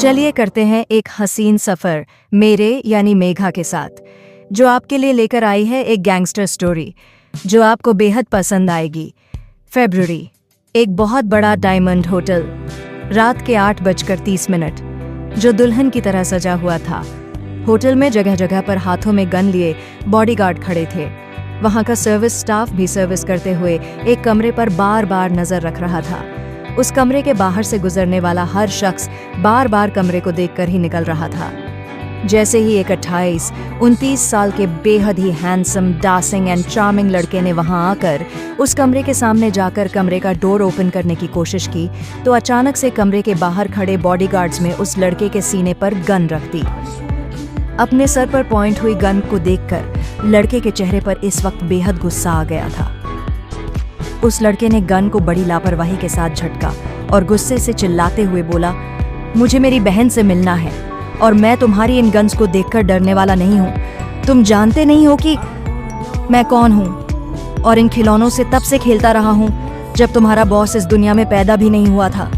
चलिए करते हैं एक हसीन सफ़र मेरे यानी मेघा के साथ, जो आपके लिए लेकर आई है एक गैंगस्टर स्टोरी जो आपको बेहद पसंद आएगी। फरवरी, एक बहुत बड़ा डायमंड होटल, रात के 8:30, जो दुल्हन की तरह सजा हुआ था। होटल में जगह जगह पर हाथों में गन लिए बॉडीगार्ड खड़े थे। वहाँ का सर्विस स्टाफ भी सर्विस करते हुए एक कमरे पर बार बार नजर रख रहा था। उस कमरे के बाहर से गुजरने वाला हर शख्स बार बार कमरे को देखकर ही निकल रहा था। जैसे ही एक 28-29 साल के बेहद ही हैंडसम, डासिंग एंड चार्मिंग लड़के ने वहां आकर उस कमरे के सामने जाकर कमरे का डोर ओपन करने की कोशिश की, तो अचानक से कमरे के बाहर खड़े बॉडीगार्ड्स में उस लड़के के सीने पर गन रख दी। अपने सर पर पॉइंट हुई गन को देखकर लड़के के चेहरे पर इस वक्त बेहद गुस्सा आ गया था। उस लड़के ने गन को बड़ी लापरवाही के साथ झटका और गुस्से से चिल्लाते हुए बोला, मुझे मेरी बहन से मिलना है और मैं तुम्हारी इन गन्स को देखकर डरने वाला नहीं हूँ। तुम जानते नहीं हो कि मैं कौन हूँ और इन खिलौनों से तब से खेलता रहा हूँ जब तुम्हारा बॉस इस दुनिया में पैदा भी नहीं हुआ था।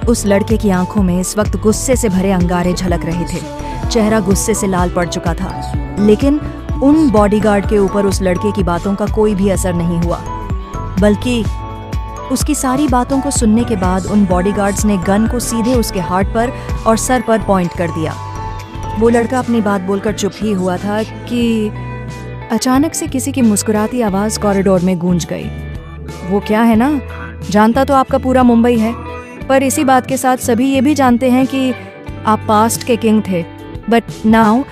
उस लड़के की आंखों में इस वक्त गुस्से से भरे अंगारे झलक रहे थे। चेहरा गुस्से से लाल पड़ चुका था, लेकिन उन बॉडीगार्ड के ऊपर उस लड़के की बातों का कोई भी असर नहीं हुआ, बल्कि उसकी सारी बातों को सुनने के बाद उन बॉडीगार्ड्स ने गन को सीधे उसके हार्ट पर और सर पर पॉइंट कर दिया। वो लड़का अपनी बात बोलकर चुप ही हुआ था कि अचानक से किसी की मुस्कुराती आवाज़ कॉरिडोर में गूंज गई। वो क्या है ना, जानता तो आपका पूरा मुंबई है, पर इसी बात के साथ सभी ये भी जानते हैं कि आप पास्ट के किंग थे, बट नाउ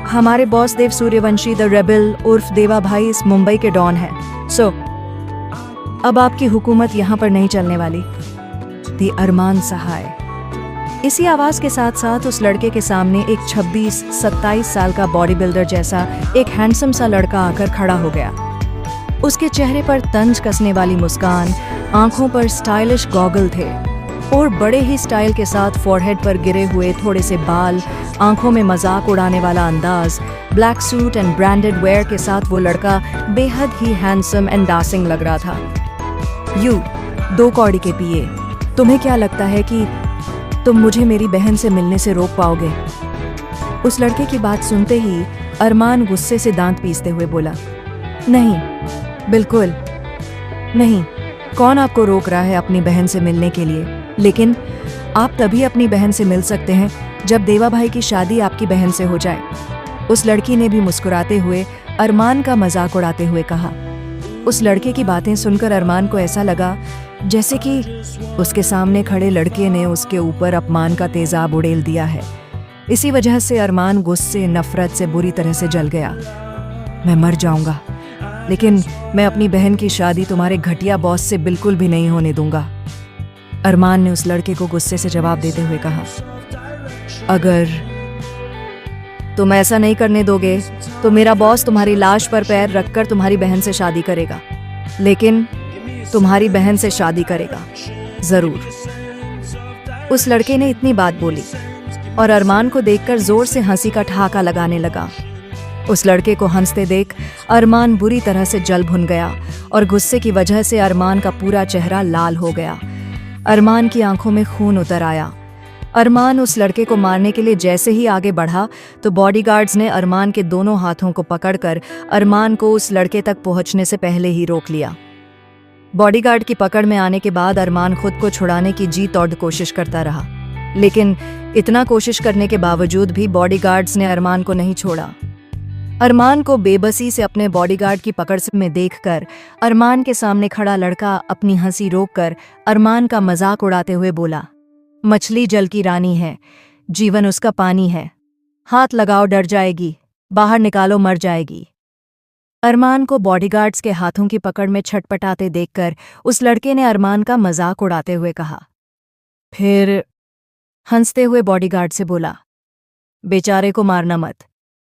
हमारे boss Dev Suryavanshi the rebel उर्फ देवा भाई इस मुंबई के डॉन हैं। सो अब आपकी हुकूमत यहाँ पर नहीं चलने वाली। दी अरमान सहाय। इसी आवाज के साथ साथ उस लड़के के सामने एक 26-27 साल का बॉडी बिल्डर जैसा एक हैंडसम सा लड़का आकर खड़ा हो गया। उसके चेहरे पर तंज कसने वाली मुस्कान, आंखों पर स्टाइलिश गॉगल थे और बड़े ही स्टाइल के साथ फोरहेड पर गिरे हुए थोड़े से बाल, आंखों में मजाक उड़ाने वाला अंदाज, black suit and branded wear के साथ वो लड़का बेहद ही हैंडसम एंड डासिंग लग रहा था। यू 2 कौड़ी के पिए, तुम्हें क्या लगता है कि तुम मुझे मेरी बहन से मिलने से रोक पाओगे? उस लड़के की बात सुनते ही अरमान गुस्से से दांत पीसते हुए बोला, नहीं, बिल्कुल नहीं। कौन आपको रोक रहा है अपनी बहन से मिलने के लिए? लेकिन आप तभी अपनी बहन से मिल सकते हैं जब देवा भाई की शादी आपकी बहन से हो जाए। उस लड़की ने भी मुस्कुराते हुए अरमान का मजाक उड़ाते हुए कहा। उस लड़के की बातें सुनकर अरमान को ऐसा लगा जैसे कि उसके सामने खड़े लड़के ने उसके ऊपर अपमान का तेजाब उड़ेल दिया है। इसी वजह से अरमान गुस्से, नफरत से बुरी तरह से जल गया। मैं मर जाऊंगा, लेकिन मैं अपनी बहन की शादी तुम्हारे घटिया बॉस से बिल्कुल भी नहीं होने दूंगा। अरमान ने उस लड़के को गुस्से से जवाब देते हुए कहा, अगर तुम ऐसा नहीं करने दोगे तो मेरा बॉस तुम्हारी लाश पर पैर रखकर तुम्हारी बहन से शादी करेगा, लेकिन तुम्हारी बहन से शादी करेगा जरूर। उस लड़के ने इतनी बात बोली और अरमान को देखकर जोर से हंसी का ठहाका लगाने लगा। उस लड़के को हंसते देख अरमान बुरी तरह से जल भुन गया और गुस्से की वजह से अरमान का पूरा चेहरा लाल हो गया। अरमान की आंखों में खून उतर आया। अरमान उस लड़के को मारने के लिए जैसे ही आगे बढ़ा तो बॉडीगार्ड्स ने अरमान के दोनों हाथों को पकड़कर अरमान को उस लड़के तक पहुंचने से पहले ही रोक लिया। बॉडीगार्ड की पकड़ में आने के बाद अरमान खुद को छुड़ाने की जी तोड़ कोशिश करता रहा, लेकिन इतना कोशिश करने के बावजूद भी बॉडीगार्ड्स ने अरमान को नहीं छोड़ा। अरमान को बेबसी से अपने बॉडीगार्ड की पकड़ में देखकर अरमान के सामने खड़ा लड़का अपनी हंसी रोककर अरमान का मजाक उड़ाते हुए बोला, मछली जल की रानी है, जीवन उसका पानी है, हाथ लगाओ डर जाएगी, बाहर निकालो मर जाएगी। अरमान को बॉडीगार्ड्स के हाथों की पकड़ में छटपटाते देखकर उस लड़के ने अरमान का मजाक उड़ाते हुए कहा। फिर हंसते हुए बॉडीगार्ड से बोला, बेचारे को मारना मत,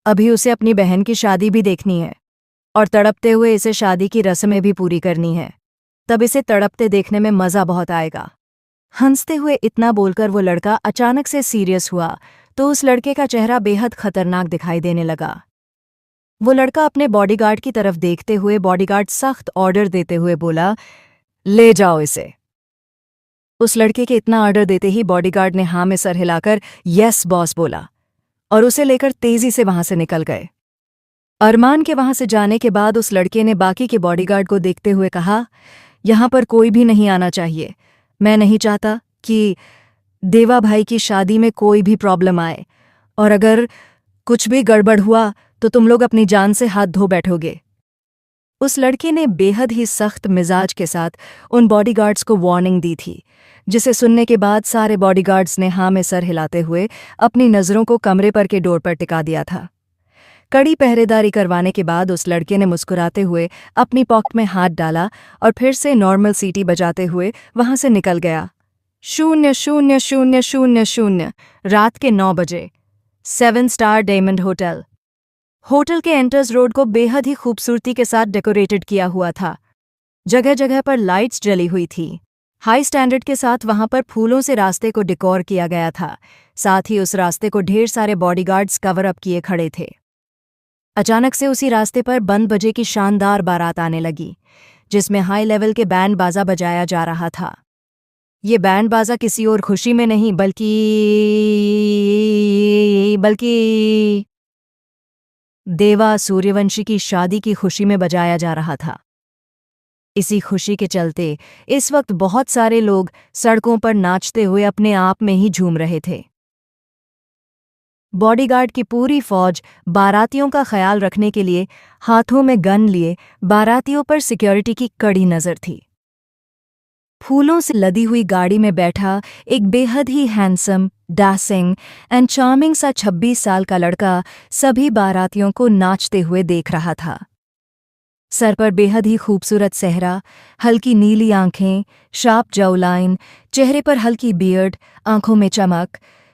अभी उसे अपनी बहन की शादी भी देखनी है और तड़पते हुए इसे शादी की रस्में भी पूरी करनी है, तब इसे तड़पते देखने में मजा बहुत आएगा। हंसते हुए इतना बोलकर वो लड़का अचानक से सीरियस हुआ तो उस लड़के का चेहरा बेहद खतरनाक दिखाई देने लगा। वो लड़का अपने बॉडीगार्ड की तरफ देखते हुए बॉडीगार्ड सख्त ऑर्डर देते हुए बोला, ले जाओ इसे। उस लड़के के इतना ऑर्डर देते ही बॉडीगार्ड ने हाँ में सर हिलाकर यस बॉस बोला और उसे लेकर तेजी से वहां से निकल गए। अरमान के वहां से जाने के बाद उस लड़के ने बाकी के बॉडीगार्ड को देखते हुए कहा, यहां पर कोई भी नहीं आना चाहिए। मैं नहीं चाहता कि देवा भाई की शादी में कोई भी प्रॉब्लम आए, और अगर कुछ भी गड़बड़ हुआ तो तुम लोग अपनी जान से हाथ धो बैठोगे। उस लड़के ने बेहद ही सख्त मिजाज के साथ उन बॉडीगार्ड्स को वार्निंग दी थी, जिसे सुनने के बाद सारे बॉडीगार्ड्स ने हाँ में सर हिलाते हुए अपनी नज़रों को कमरे पर के डोर पर टिका दिया था। कड़ी पहरेदारी करवाने के बाद उस लड़के ने मुस्कुराते हुए अपनी पॉकेट में हाथ डाला और फिर से नॉर्मल सीटी बजाते हुए वहां से निकल गया। 000000 रात के 9 बजे 7 स्टार डायमंड होटल। होटल के एंट्रेंस रोड को बेहद ही खूबसूरती के साथ डेकोरेटेड किया हुआ था। जगह जगह पर लाइट्स जली हुई थी। हाई स्टैंडर्ड के साथ वहां पर फूलों से रास्ते को डेकोर किया गया था। साथ ही उस रास्ते को ढेर सारे बॉडीगार्ड्स कवर अप किए खड़े थे। अचानक से उसी रास्ते पर बंद बजे की शानदार बारात आने लगी, जिसमें हाई लेवल के बैंड बाजा बजाया जा रहा था। ये बैंड बाजा किसी और खुशी में नहीं बल्कि देवा सूर्यवंशी की शादी की खुशी में बजाया जा रहा था। इसी खुशी के चलते इस वक्त बहुत सारे लोग सड़कों पर नाचते हुए अपने आप में ही झूम रहे थे। बॉडीगार्ड की पूरी फौज बारातियों का ख्याल रखने के लिए हाथों में गन लिए बारातियों पर सिक्योरिटी की कड़ी नजर थी। फूलों से लदी हुई गाड़ी में बैठा एक बेहद ही हैंडसम, डासिंग एंड चार्मिंग सा 26 साल का लड़का सभी बारातियों को नाचते हुए देख रहा था। सर पर बेहद ही खूबसूरत सेहरा, हल्की नीली आंखें, शार्प जॉलाइन, चेहरे पर हल्की बियर्ड, आंखों में चमक,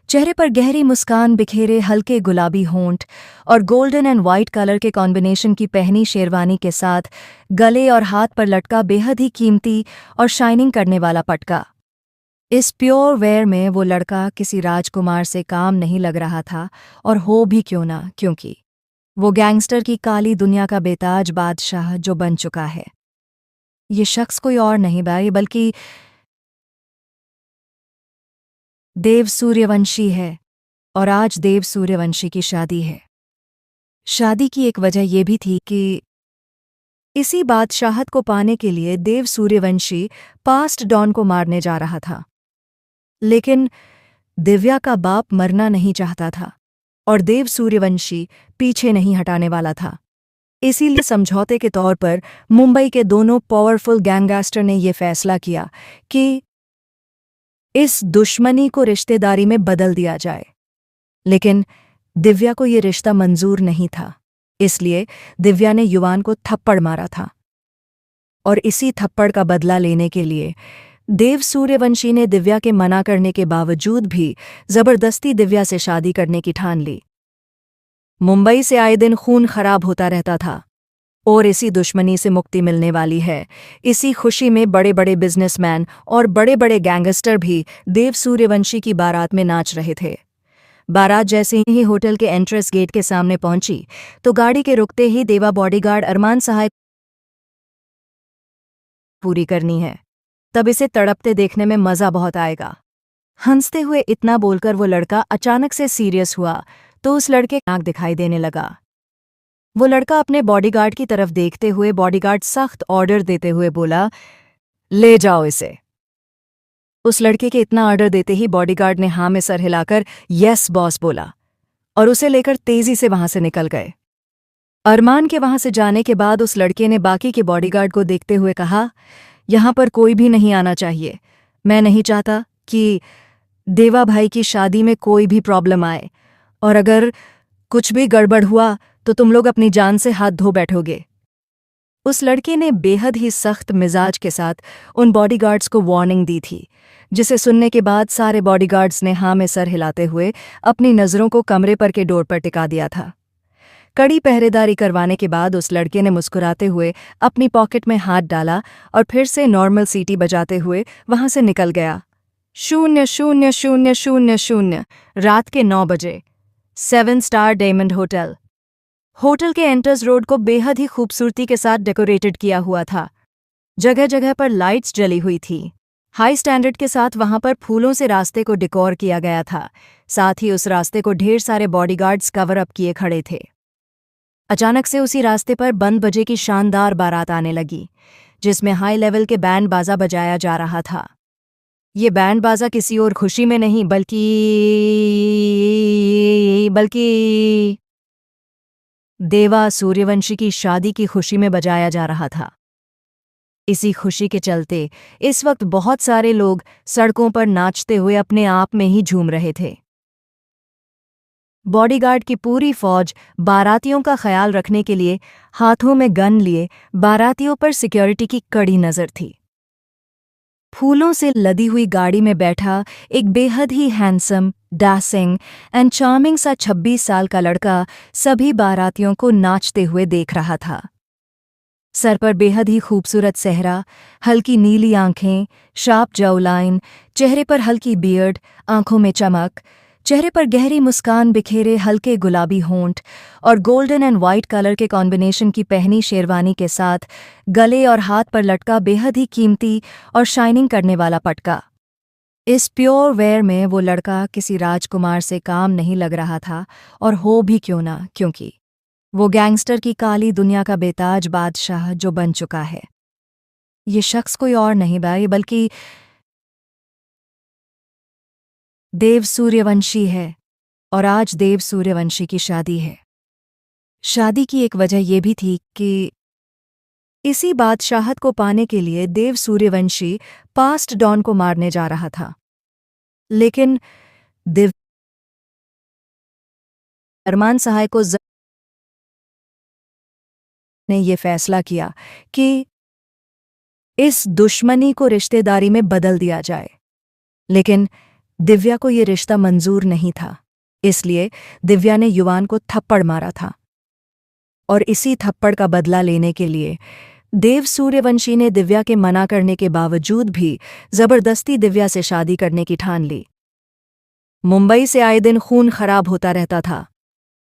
चेहरे पर गहरी मुस्कान बिखेरे हल्के गुलाबी होंठ और गोल्डन एंड वाइट कलर के कॉम्बिनेशन की पहनी शेरवानी के साथ गले और हाथ पर लटका बेहद ही कीमती और शाइनिंग करने वाला पटका। इस प्योर वेयर में वो लड़का किसी राजकुमार से काम नहीं लग रहा था, और हो भी क्यों ना, क्योंकि वो गैंगस्टर की काली दुनिया का बेताज बादशाह जो बन चुका है। ये शख्स कोई और नहीं बल्कि देव सूर्यवंशी है, और आज देव सूर्यवंशी की शादी है। शादी की एक वजह यह भी थी कि इसी बादशाहत को पाने के लिए देव सूर्यवंशी पास्ट डॉन को मारने जा रहा था। लेकिन दिव्या का बाप मरना नहीं चाहता था, और देव सूर्यवंशी पीछे नहीं हटाने वाला था। इसीलिए समझौते के तौर पर मुंबई के दोनों पावरफुल गैंगस्टर ने यह फैसला किया कि इस दुश्मनी को रिश्तेदारी में बदल दिया जाए। लेकिन दिव्या को यह रिश्ता मंजूर नहीं था, इसलिए दिव्या ने युवान को थप्पड़ मारा था, और इसी थप्पड़ का बदला लेने के लिए देव सूर्यवंशी ने दिव्या के मना करने के बावजूद भी जबरदस्ती दिव्या से शादी करने की ठान ली। मुंबई से आए दिन खून खराब होता रहता था, और इसी दुश्मनी से मुक्ति मिलने वाली है। इसी खुशी में बड़े बड़े बिजनेसमैन और बड़े बड़े गैंगस्टर भी देव सूर्यवंशी की बारात में नाच रहे थे। बारात जैसे ही होटल के एंट्रेंस गेट के सामने पहुंची तो गाड़ी के रुकते ही देवा बॉडीगार्ड अरमान सहाय पूरी करनी है, तब इसे तड़पते देखने में मजा बहुत आएगा। हंसते हुए इतना बोलकर वो लड़का अचानक से सीरियस हुआ तो उस लड़के आंख दिखाई देने लगा। वो लड़का अपने बॉडीगार्ड की तरफ देखते हुए बॉडीगार्ड सख्त ऑर्डर देते हुए बोला, ले जाओ इसे। उस लड़के के इतना ऑर्डर देते ही बॉडीगार्ड ने हाँ में सर हिलाकर यस बॉस बोला और उसे लेकर तेजी से वहां से निकल गए। अरमान के वहां से जाने के बाद उस लड़के ने बाकी के बॉडीगार्ड को देखते हुए कहा, यहां पर कोई भी नहीं आना चाहिए। मैं नहीं चाहता कि देवा भाई की शादी में कोई भी प्रॉब्लम आए, और अगर कुछ भी गड़बड़ हुआ तो तुम लोग अपनी जान से हाथ धो बैठोगे। उस लड़के ने बेहद ही सख्त मिजाज के साथ उन बॉडीगार्ड्स को वार्निंग दी थी, जिसे सुनने के बाद सारे बॉडीगार्ड्स ने हाँ में सर हिलाते हुए अपनी नज़रों को कमरे पर के डोर पर टिका दिया था। कड़ी पहरेदारी करवाने के बाद उस लड़के ने मुस्कुराते हुए अपनी पॉकेट में हाथ डाला और फिर से नॉर्मल सीटी बजाते हुए वहां से निकल गया। 0000 रात के 9 बजे 7 स्टार डायमंड होटल। होटल के एंट्रेंस रोड को बेहद ही खूबसूरती के साथ डेकोरेटेड किया हुआ था। जगह जगह पर लाइट्स जली हुई थी। हाई स्टैंडर्ड के साथ वहां पर फूलों से रास्ते को डेकोर किया गया था। साथ ही उस रास्ते को ढेर सारे बॉडीगार्ड्स कवर अप किए खड़े थे। अचानक से उसी रास्ते पर बंद बजे की शानदार बारात आने लगी, जिसमें हाई लेवल के बैंड बाजा बजाया जा रहा था। ये बैंड बाजा किसी और खुशी में नहीं बल्कि देवा सूर्यवंशी की शादी की खुशी में बजाया जा रहा था। इसी खुशी के चलते इस वक्त बहुत सारे लोग सड़कों पर नाचते हुए अपने आप में ही झूम रहे थे। बॉडीगार्ड की पूरी फौज बारातियों का ख्याल रखने के लिए हाथों में गन लिए बारातियों पर सिक्योरिटी की कड़ी नजर थी। फूलों से लदी हुई गाड़ी में बैठा एक बेहद ही हैंडसम, डासिंग एंड चार्मिंग सा 26 साल का लड़का सभी बारातियों को नाचते हुए देख रहा था। सर पर बेहद ही खूबसूरत सेहरा, हल्की नीली आंखें, शार्प जॉलाइन, चेहरे पर हल्की बियर्ड, आंखों में चमक, चेहरे पर गहरी मुस्कान बिखेरे हल्के गुलाबी होंठ और गोल्डन एंड वाइट कलर के कॉम्बिनेशन की पहनी शेरवानी के साथ गले और हाथ पर लटका बेहद ही कीमती और शाइनिंग करने वाला पटका। इस प्योर वेयर में वो लड़का किसी राजकुमार से काम नहीं लग रहा था, और हो भी क्यों ना, क्योंकि वो गैंगस्टर की काली दुनिया का बेताज बादशाह जो बन चुका है। ये शख्स कोई और नहीं बल्कि देव सूर्यवंशी है, और आज देव सूर्यवंशी की शादी है। शादी की एक वजह यह भी थी कि इसी बादशाहत को पाने के लिए देव सूर्यवंशी पास्ट डॉन को मारने जा रहा था। लेकिन देव अरमान सहाय को ने यह फैसला किया कि इस दुश्मनी को रिश्तेदारी में बदल दिया जाए। लेकिन दिव्या को यह रिश्ता मंजूर नहीं था, इसलिए दिव्या ने युवान को थप्पड़ मारा था। और इसी थप्पड़ का बदला लेने के लिए देव सूर्यवंशी ने दिव्या के मना करने के बावजूद भी जबरदस्ती दिव्या से शादी करने की ठान ली। मुंबई से आए दिन खून खराब होता रहता था,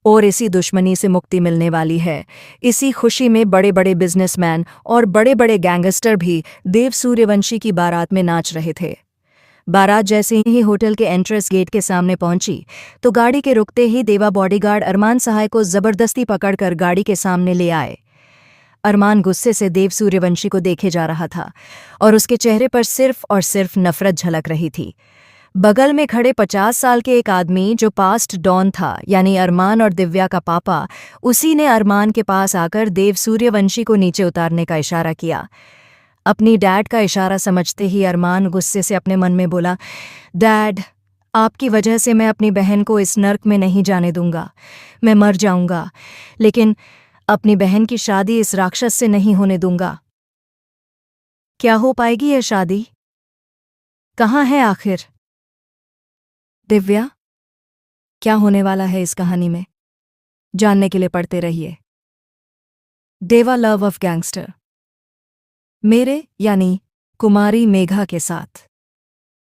और इसी दुश्मनी से मुक्ति मिलने वाली है। इसी खुशी में बड़े बड़े बिजनेसमैन और बड़े बड़े गैंगस्टर भी देव सूर्यवंशी की बारात में नाच रहे थे। बारात जैसे ही होटल के एंट्रेंस गेट के सामने पहुंची तो गाड़ी के रुकते ही देवा बॉडीगार्ड अरमान सहाय को जबरदस्ती पकड़कर गाड़ी के सामने ले आए। अरमान गुस्से से देव सूर्यवंशी को देखे जा रहा था, और उसके चेहरे पर सिर्फ और सिर्फ नफरत झलक रही थी। बगल में खड़े 50 साल के एक आदमी जो पास्ट डॉन था, यानी अरमान और दिव्या का पापा, उसी ने अरमान के पास आकर देव सूर्यवंशी को नीचे उतारने का इशारा किया। अपनी डैड का इशारा समझते ही अरमान गुस्से से अपने मन में बोला, डैड, आपकी वजह से मैं अपनी बहन को इस नर्क में नहीं जाने दूंगा। मैं मर जाऊंगा, लेकिन अपनी बहन की शादी इस राक्षस से नहीं होने दूंगा। क्या हो पाएगी यह शादी? कहाँ है आखिर दिव्या? क्या होने वाला है इस कहानी में, जानने के लिए पढ़ते रहिए देवा लव ऑफ गैंगस्टर, मेरे यानी कुमारी मेघा के साथ।